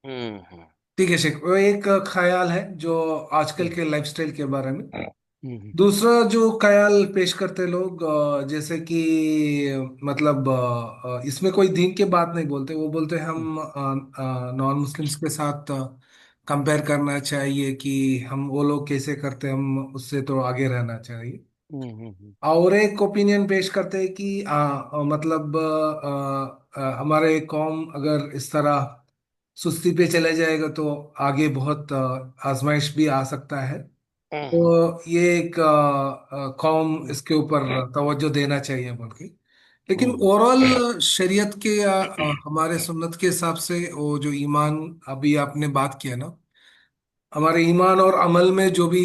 हम्म। ठीक है शेख, वो एक ख्याल है जो आजकल हम्म। के लाइफस्टाइल के बारे में। हम्म। दूसरा जो ख्याल पेश करते लोग, जैसे कि मतलब इसमें कोई दीन की बात नहीं बोलते, वो बोलते हैं हम्म। हम नॉन मुस्लिम्स के साथ कंपेयर करना चाहिए कि हम वो लोग कैसे करते हैं, हम उससे तो आगे रहना चाहिए। हम्म। और एक ओपिनियन पेश करते हैं कि मतलब हमारे कौम अगर इस तरह सुस्ती पे चले जाएगा तो आगे बहुत आजमाइश भी आ सकता है। हम्म। तो ये एक कौम हम्म। इसके ऊपर तवज्जो देना चाहिए बोल के। लेकिन हम्म। ओवरऑल शरीयत के या हमारे सुन्नत के हिसाब से वो जो ईमान अभी आपने बात किया ना, हमारे ईमान और अमल में जो भी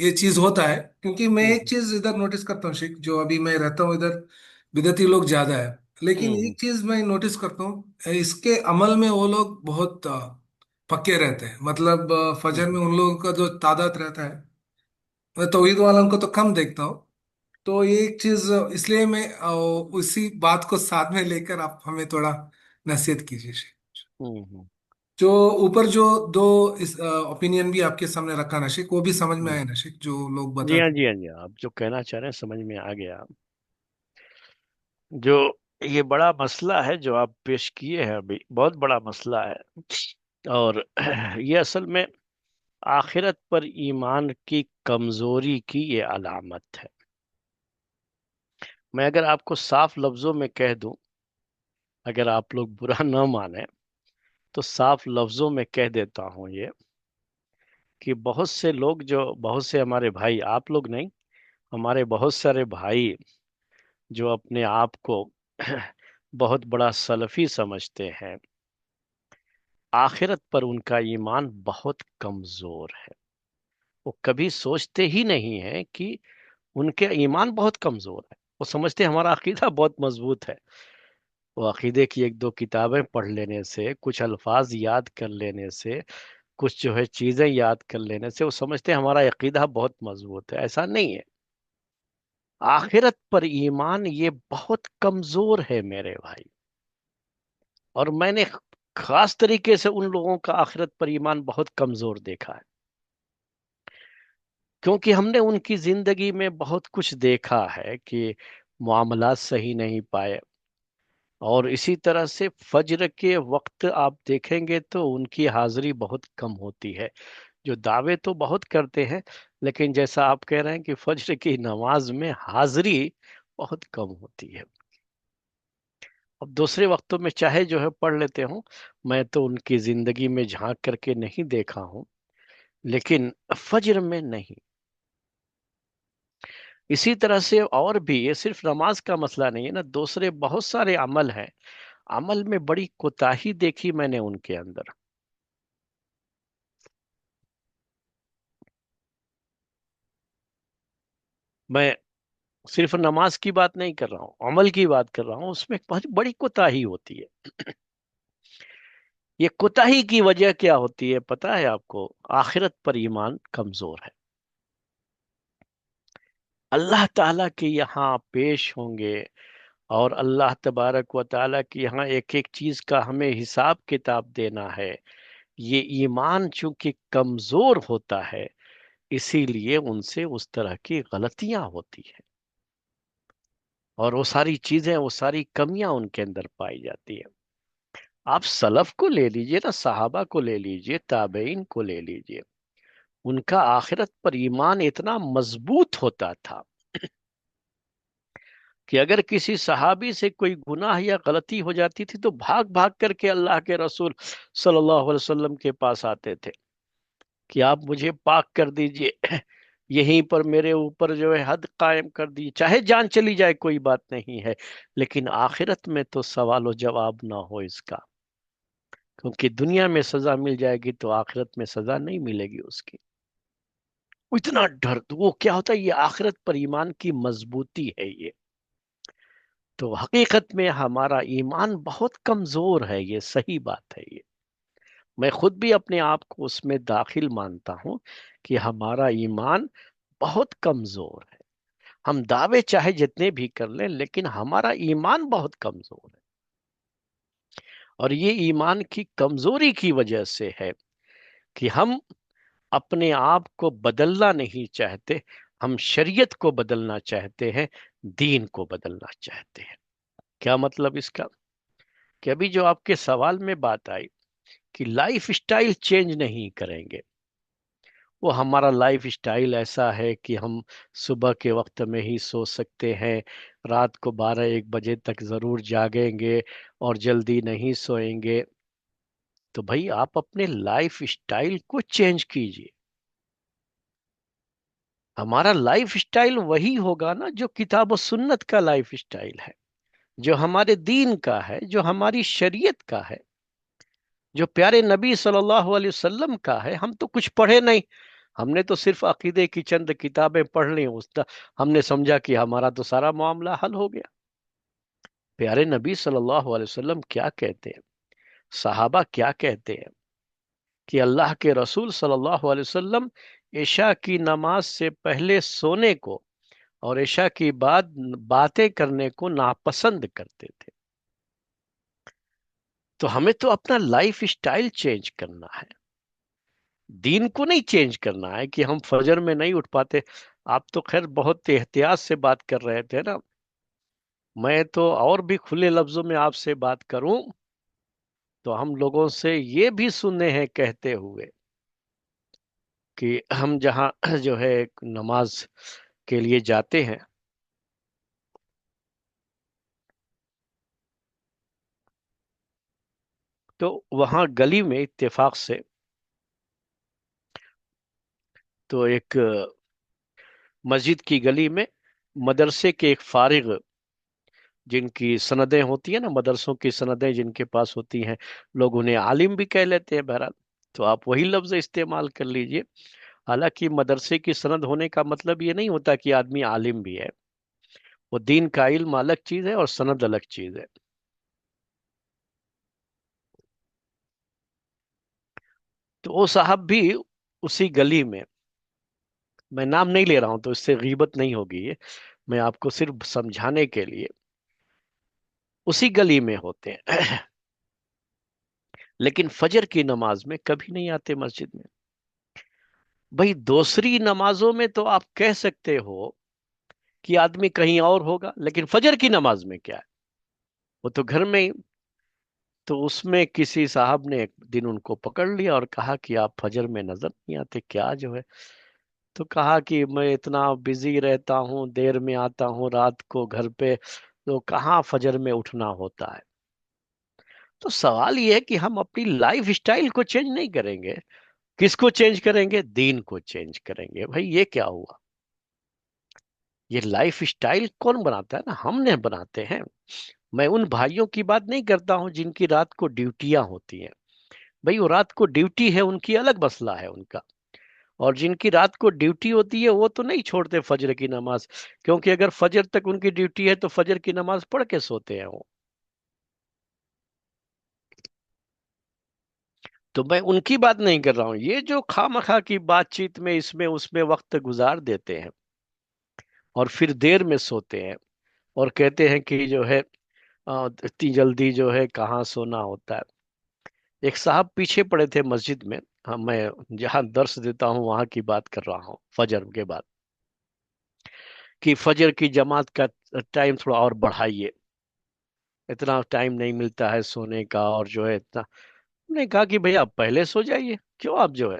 ये चीज होता है। क्योंकि मैं एक हम्म। चीज इधर नोटिस करता हूँ शेख, जो अभी मैं रहता हूँ इधर बिदती लोग ज्यादा है। लेकिन हम्म। एक चीज मैं नोटिस करता हूँ, इसके अमल में वो लोग बहुत पक्के रहते हैं। मतलब फजर हम्म। में उन लोगों का जो तादाद रहता है, मैं तौहीद वालों को तो कम देखता हूँ। तो ये एक चीज, इसलिए मैं उसी बात को साथ में लेकर आप हमें थोड़ा नसीहत कीजिए शेख। हम्म। जो ऊपर जो दो इस ओपिनियन भी आपके सामने रखा नशिक, वो भी समझ में हम्म। आए नशिक, जो लोग जी हाँ, बताते। जी हाँ, जी हाँ, आप जो कहना चाह रहे हैं समझ में आ गया। जो ये बड़ा मसला है जो आप पेश किए हैं, अभी बहुत बड़ा मसला है। और ये असल में आखिरत पर ईमान की कमजोरी की ये अलामत है। मैं अगर आपको साफ लफ्जों में कह दूं, अगर आप लोग बुरा न माने, तो साफ लफ्जों में कह देता हूं ये, कि बहुत से लोग, जो बहुत से हमारे भाई, आप लोग नहीं, हमारे बहुत सारे भाई जो अपने आप को बहुत बड़ा सलफी समझते हैं, आखिरत पर उनका ईमान बहुत कमजोर है। वो कभी सोचते ही नहीं है कि उनके ईमान बहुत कमजोर है। वो समझते हैं हमारा अकीदा बहुत मजबूत है। वो अकीदे की एक दो किताबें पढ़ लेने से, कुछ अल्फाज याद कर लेने से, कुछ जो है चीजें याद कर लेने से वो समझते हैं हमारा अकीदा बहुत मजबूत है। ऐसा नहीं है। आखिरत पर ईमान ये बहुत कमजोर है मेरे भाई। और मैंने खास तरीके से उन लोगों का आखिरत पर ईमान बहुत कमजोर देखा है, क्योंकि हमने उनकी जिंदगी में बहुत कुछ देखा है कि मामलात सही नहीं पाए। और इसी तरह से फज्र के वक्त आप देखेंगे तो उनकी हाजिरी बहुत कम होती है। जो दावे तो बहुत करते हैं, लेकिन जैसा आप कह रहे हैं कि फज्र की नमाज में हाजिरी बहुत कम होती है। अब दूसरे वक्तों में चाहे जो है पढ़ लेते हो, मैं तो उनकी जिंदगी में झांक करके नहीं देखा हूं, लेकिन फज्र में नहीं। इसी तरह से और भी, ये सिर्फ नमाज का मसला नहीं है ना, दूसरे बहुत सारे अमल हैं। अमल में बड़ी कोताही देखी मैंने उनके अंदर। मैं सिर्फ नमाज की बात नहीं कर रहा हूँ, अमल की बात कर रहा हूँ, उसमें बहुत बड़ी कोताही होती है। ये कोताही की वजह क्या होती है पता है आपको? आखिरत पर ईमान कमजोर है। अल्लाह ताला के यहाँ पेश होंगे, और अल्लाह तबारक व ताला के यहाँ एक एक चीज का हमें हिसाब किताब देना है। ये ईमान चूंकि कमजोर होता है, इसीलिए उनसे उस तरह की गलतियां होती हैं, और वो सारी चीजें, वो सारी कमियां उनके अंदर पाई जाती है। आप सलफ को ले लीजिए ना, सहाबा को ले लीजिए, ताबेइन को ले लीजिए, उनका आखिरत पर ईमान इतना मजबूत होता था कि अगर किसी सहाबी से कोई गुनाह या गलती हो जाती थी तो भाग भाग करके अल्लाह के रसूल सल्लल्लाहु अलैहि वसल्लम के पास आते थे कि आप मुझे पाक कर दीजिए, यहीं पर मेरे ऊपर जो है हद कायम कर दीजिए, चाहे जान चली जाए कोई बात नहीं है, लेकिन आखिरत में तो सवाल जवाब ना हो इसका। क्योंकि दुनिया में सजा मिल जाएगी तो आखिरत में सजा नहीं मिलेगी उसकी। वो इतना डर, तो वो क्या होता है, ये आखिरत पर ईमान की मजबूती है ये। तो हकीकत में हमारा ईमान बहुत कमजोर है, ये सही बात है ये। मैं खुद भी अपने आप को उसमें दाखिल मानता हूं कि हमारा ईमान बहुत कमजोर है। हम दावे चाहे जितने भी कर लें, लेकिन हमारा ईमान बहुत कमजोर है। اور یہ ایمان کی کمزوری کی وجہ سے ہے کہ ہم اپنے آپ کو بدلنا نہیں چاہتے، ہم شریعت کو بدلنا چاہتے ہیں، دین کو بدلنا چاہتے ہیں۔ کیا مطلب اس کا؟ کہ ابھی جو آپ کے سوال میں بات آئی کہ لائف سٹائل چینج نہیں کریں گے، وہ ہمارا لائف سٹائل ایسا ہے کہ ہم صبح کے وقت میں ہی سو سکتے ہیں، رات کو 12-1 بجے تک ضرور جاگیں گے اور جلدی نہیں سوئیں گے۔ تو بھائی آپ اپنے لائف سٹائل کو چینج کیجئے۔ ہمارا لائف سٹائل وہی ہوگا نا جو کتاب و سنت کا لائف سٹائل ہے، جو ہمارے دین کا ہے، جو ہماری شریعت کا ہے، جو پیارے نبی صلی اللہ علیہ وسلم کا ہے۔ ہم تو کچھ پڑھے نہیں، ہم نے تو صرف عقیدے کی چند کتابیں پڑھ لی، ہم نے سمجھا کہ ہمارا تو سارا معاملہ حل ہو گیا۔ پیارے نبی صلی اللہ علیہ وسلم کیا کہتے ہیں، صحابہ کیا کہتے ہیں کہ اللہ کے رسول صلی اللہ علیہ وسلم عشاء کی نماز سے پہلے سونے کو اور عشاء کی بعد باتیں کرنے کو ناپسند کرتے تھے۔ تو ہمیں تو اپنا لائف سٹائل چینج کرنا ہے، دین کو نہیں چینج کرنا ہے کہ ہم فجر میں نہیں اٹھ پاتے۔ آپ تو خیر بہت احتیاط سے بات کر رہے تھے نا، میں تو اور بھی کھلے لفظوں میں آپ سے بات کروں تو ہم لوگوں سے یہ بھی سننے ہیں کہتے ہوئے کہ ہم جہاں جو ہے نماز کے لیے جاتے ہیں تو وہاں گلی میں اتفاق سے تو ایک مسجد کی گلی میں مدرسے کے ایک فارغ، جن کی سندیں ہوتی ہیں نا، مدرسوں کی سندیں جن کے پاس ہوتی ہیں، لوگ انہیں عالم بھی کہہ لیتے ہیں بہرحال، تو آپ وہی لفظ استعمال کر لیجئے۔ حالانکہ مدرسے کی سند ہونے کا مطلب یہ نہیں ہوتا کہ آدمی عالم بھی ہے، وہ دین کا علم الگ چیز ہے اور سند الگ چیز ہے۔ تو وہ صاحب بھی اسی گلی میں، میں نام نہیں لے رہا ہوں تو اس سے غیبت نہیں ہوگی یہ، میں آپ کو صرف سمجھانے کے لیے، اسی گلی میں ہوتے ہیں لیکن فجر کی نماز میں کبھی نہیں آتے مسجد میں۔ بھائی دوسری نمازوں میں تو آپ کہہ سکتے ہو کہ آدمی کہیں اور ہوگا، لیکن فجر کی نماز میں کیا ہے، وہ تو گھر میں ہی۔ تو اس میں کسی صاحب نے ایک دن ان کو پکڑ لیا اور کہا کہ آپ فجر میں نظر نہیں آتے، کیا جو ہے؟ تو کہا کہ میں اتنا بزی رہتا ہوں، دیر میں آتا ہوں رات کو گھر پہ، تو کہاں فجر میں اٹھنا ہوتا ہے۔ تو سوال یہ ہے کہ ہم اپنی لائف سٹائل کو چینج نہیں کریں گے، کس کو چینج کریں گے؟ دین کو چینج کریں گے۔ بھائی یہ کیا ہوا؟ یہ لائف سٹائل کون بناتا ہے نا، ہم نے بناتے ہیں۔ میں ان بھائیوں کی بات نہیں کرتا ہوں جن کی رات کو ڈیوٹیاں ہوتی ہیں، بھائی وہ رات کو ڈیوٹی ہے ان کی، الگ مسئلہ ہے ان کا۔ اور جن کی رات کو ڈیوٹی ہوتی ہے وہ تو نہیں چھوڑتے فجر کی نماز، کیونکہ اگر فجر تک ان کی ڈیوٹی ہے تو فجر کی نماز پڑھ کے سوتے ہیں وہ۔ تو میں ان کی بات نہیں کر رہا ہوں، یہ جو خواہ مخواہ کی بات چیت میں اس میں اس میں وقت گزار دیتے ہیں اور پھر دیر میں سوتے ہیں اور کہتے ہیں کہ جو ہے اتنی جلدی جو ہے کہاں سونا ہوتا ہے۔ ایک صاحب پیچھے پڑے تھے مسجد میں، ہاں میں جہاں درس دیتا ہوں وہاں کی بات کر رہا ہوں، فجر کے بعد، کہ فجر کی جماعت کا ٹائم تھوڑا اور بڑھائیے، اتنا ٹائم نہیں ملتا ہے سونے کا، اور جو ہے اتنا، ہم نے کہا کہ بھئی آپ پہلے سو جائیے، کیوں آپ جو ہے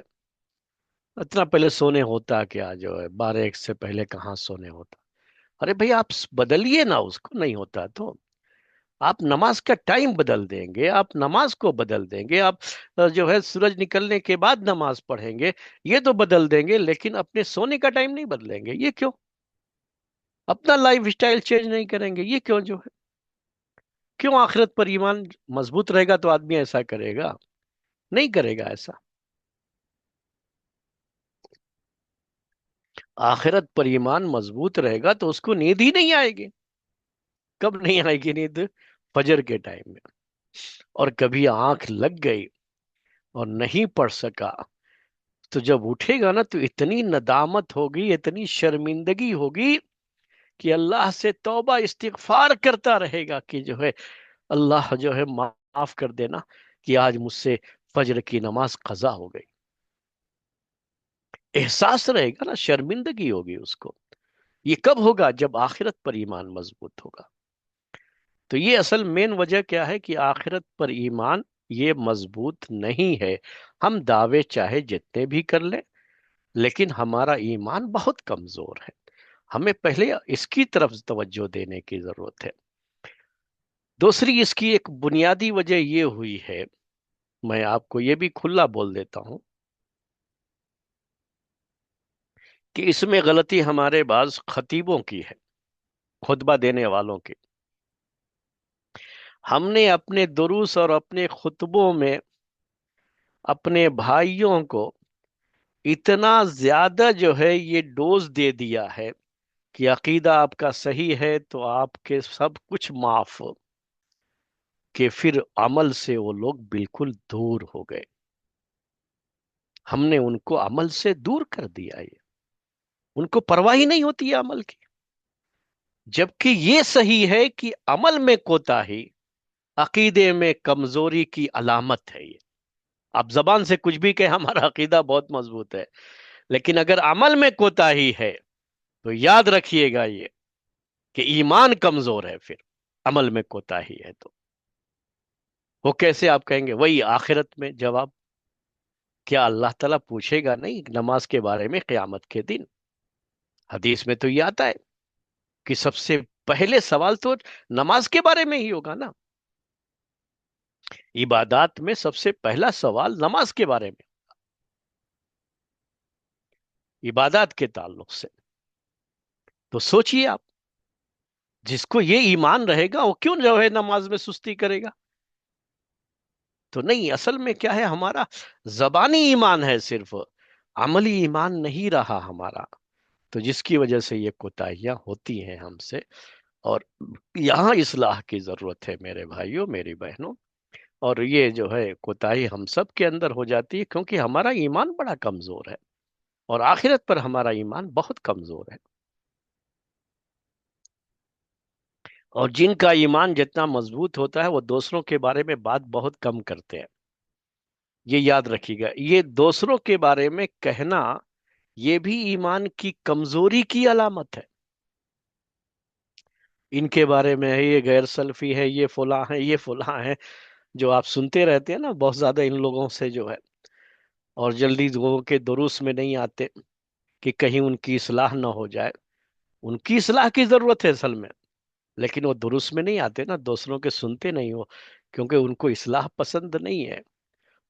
اتنا پہلے سونے ہوتا کیا، جو ہے 12-1 سے پہلے کہاں سونے ہوتا؟ ارے بھئی آپ بدلیے نا اس کو، نہیں ہوتا تو آپ نماز کا ٹائم بدل دیں گے، آپ نماز کو بدل دیں گے، آپ جو ہے سورج نکلنے کے بعد نماز پڑھیں گے، یہ تو بدل دیں گے، لیکن اپنے سونے کا ٹائم نہیں بدلیں گے، یہ کیوں؟ اپنا لائف سٹائل چینج نہیں کریں گے، یہ کیوں جو ہے؟ کیوں؟ آخرت پر ایمان مضبوط رہے گا تو آدمی ایسا کرے گا؟ نہیں کرے گا ایسا۔ آخرت پر ایمان مضبوط رہے گا تو اس کو نیند ہی نہیں آئے گی۔ کب نہیں آئے گی نیند؟ فجر کے ٹائم میں۔ اور کبھی آنکھ لگ گئی اور نہیں پڑھ سکا تو جب اٹھے گا نا تو اتنی ندامت ہوگی، اتنی شرمندگی ہوگی کہ اللہ سے توبہ استغفار کرتا رہے گا کہ جو ہے اللہ جو ہے معاف माफ कर देना कि आज मुझसे फजर की नमाज कजा हो गई। एहसास रहेगा ना, शर्मिंदगी होगी उसको। ये कब होगा? जब आखिरत पर ईमान मजबूत होगा। तो ये असल मेन वजह क्या है कि आखिरत पर ईमान ये मजबूत नहीं है। हम दावे चाहे जितने भी कर लें, लेकिन हमारा ईमान बहुत कमजोर है। हमें पहले इसकी तरफ तवज्जो देने की जरूरत है। दूसरी इसकी एक बुनियादी वजह ये हुई है, मैं आपको ये भी खुला बोल देता हूं, कि इसमें गलती हमारे बाज खतीबों की है, खुतबा देने वालों की। हमने अपने दुरूस और अपने खुतबों में अपने भाइयों को इतना ज्यादा जो है ये डोज दे दिया है कि अकीदा आपका सही है तो आपके सब कुछ माफ, कि फिर अमल से वो लोग बिल्कुल दूर हो गए। हमने उनको अमल से दूर कर दिया। ये उनको परवाह ही नहीं होती है अमल की। जबकि ये सही है कि अमल में कोताही अकीदे में कमजोरी की अलामत है। ये आप जबान से कुछ भी कहें, हमारा अकीदा बहुत मजबूत है, लेकिन अगर अमल में कोताही है तो याद रखिएगा ये कि ईमान कमजोर है। फिर अमल में कोताही है तो वो कैसे? आप कहेंगे वही आखिरत में जवाब। क्या अल्लाह ताला पूछेगा नहीं नमाज के बारे में क़यामत के दिन? हदीस में तो ये आता है कि सबसे पहले सवाल तो नमाज के बारे में ही होगा ना। इबादत में सबसे पहला सवाल नमाज के बारे में, इबादत के ताल्लुक से। तो सोचिए आप, जिसको ये ईमान रहेगा वो क्यों जो है नमाज में सुस्ती करेगा? तो नहीं, असल में क्या है, हमारा जबानी ईमान है सिर्फ, अमली ईमान नहीं रहा हमारा। तो जिसकी वजह से ये कोताहियां होती हैं हमसे। और यहाँ इस्लाह की जरूरत है मेरे भाइयों मेरी बहनों। और ये जो है कोताही हम सब के अंदर हो जाती है क्योंकि हमारा ईमान बड़ा कमजोर है, और आखिरत पर हमारा ईमान बहुत कमजोर है। और जिनका ईमान जितना मजबूत होता है वो दूसरों के बारे में बात बहुत कम करते हैं। ये याद रखिएगा, ये दूसरों के बारे में कहना ये भी ईमान की कमजोरी की अलामत है। इनके बारे में है, ये गैर सल्फी है, ये फुला है, ये फुला है, जो आप सुनते रहते हैं ना बहुत ज्यादा इन लोगों से जो है। और जल्दी लोगों के दुरूस में नहीं आते कि कहीं उनकी इस्लाह ना हो जाए। उनकी इस्लाह की जरूरत है असल में, लेकिन वो दुरूस में नहीं आते ना, दूसरों के सुनते नहीं हो, क्योंकि उनको इस्लाह पसंद नहीं है।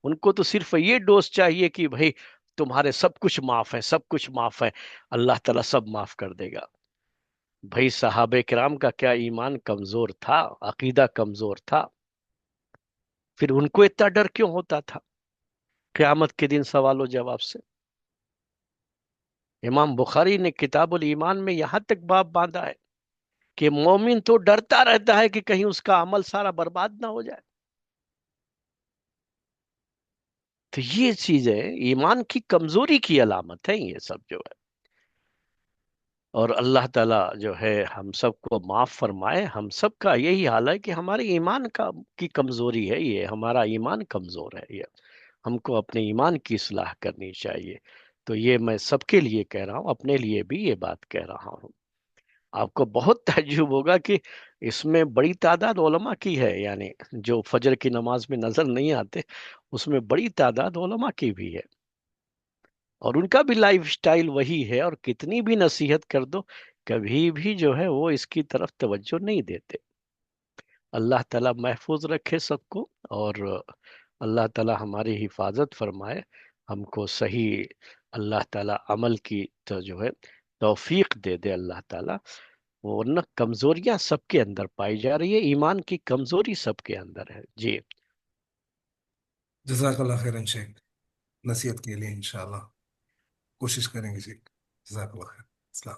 उनको तो सिर्फ ये डोज चाहिए कि भाई तुम्हारे सब कुछ माफ है, सब कुछ माफ है, अल्लाह ताला सब माफ कर देगा। भाई सहाबे किराम का क्या ईमान कमजोर था, अकीदा कमजोर था, फिर उनको इतना डर क्यों होता था क़यामत के दिन सवालों जवाब से? इमाम बुखारी ने किताबुल ईमान में यहां तक बाब बांधा है कि मोमिन तो डरता रहता है कि कहीं उसका अमल सारा बर्बाद ना हो जाए। तो ये चीजें ईमान की कमजोरी की अलामत है ये सब जो है। और अल्लाह ताला जो है हम सबको माफ फरमाए। हम सब का यही हाल है कि हमारे ईमान का की कमजोरी है, ये हमारा ईमान कमजोर है। ये हमको अपने ईमान की इस्लाह करनी चाहिए। तो ये मैं सबके लिए कह रहा हूँ, अपने लिए भी ये बात कह रहा हूँ। आपको बहुत ताज्जुब होगा कि इसमें बड़ी तादाद उलमा की है, यानी जो फजर की नमाज में नजर नहीं आते उसमें बड़ी तादाद उलमा की भी है। और उनका भी लाइफ स्टाइल वही है, और कितनी भी नसीहत कर दो कभी भी जो है वो इसकी तरफ तवज्जो नहीं देते। अल्लाह ताला महफूज रखे सबको। और अल्लाह ताला हमारी हिफाजत फरमाए, हमको सही अल्लाह ताला अमल की तो जो है तौफीक दे दे अल्लाह ताला। वरना कमजोरियां सबके अंदर पाई जा रही है, ईमान की कमजोरी सबके अंदर है जी। जजाकल्लाह खैरन शेख, नसीहत के लिए इंशाल्लाह कोशिश करेंगे जी। जजाकल्लाह खैर। अस्सलाम।